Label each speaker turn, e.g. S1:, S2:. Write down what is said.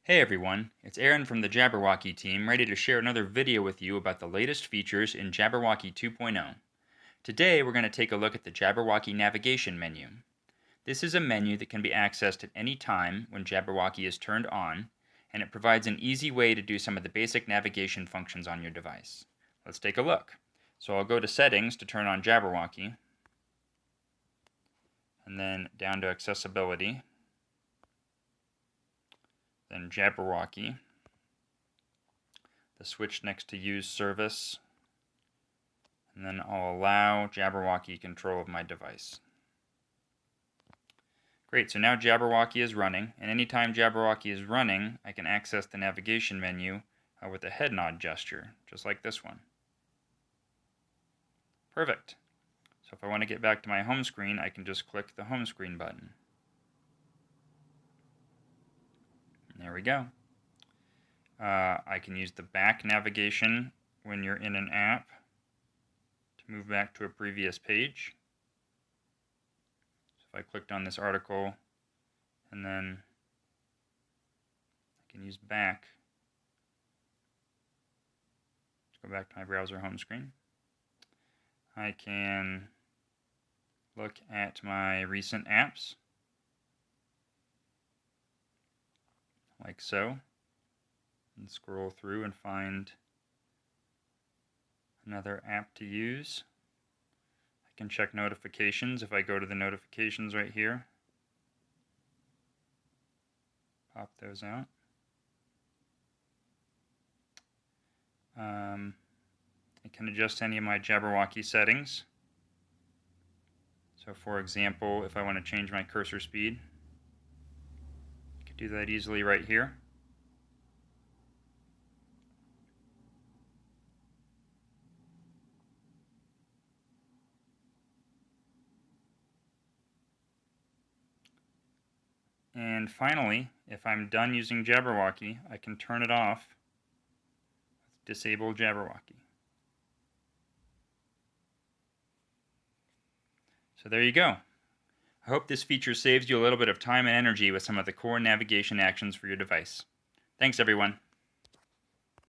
S1: Hey everyone, it's Aaron from the Jabberwocky team, ready to share another video with you about the latest features in Jabberwocky 2.0. Today we're going to take a look at the Jabberwocky navigation menu. This is a menu that can be accessed at any time when Jabberwocky is turned on, and it provides an easy way to do some of the basic navigation functions on your device. Let's take a look. So I'll go to Settings to turn on Jabberwocky, and then down to Accessibility, then Jabberwocky, the switch next to Use Service, and then I'll allow Jabberwocky control of my device. Great, so now Jabberwocky is running, and anytime Jabberwocky is running, I can access the navigation menu with a head nod gesture, just like this one. Perfect. So if I want to get back to my home screen, I can just click the home screen button. And there we go. I can use the back navigation when you're in an app to move back to a previous page. So if I clicked on this article and then I can use back to go back to my browser home screen. I can look at my recent apps like so, and scroll through and find another app to use. I can check notifications if I go to the notifications right here. Pop those out. I can adjust any of my Jabberwocky settings. So for example, if I want to change my cursor speed, I could do that easily right here. And finally, if I'm done using Jabberwocky, I can turn it off with Disable Jabberwocky. So there you go. I hope this feature saves you a little bit of time and energy with some of the core navigation actions for your device. Thanks everyone.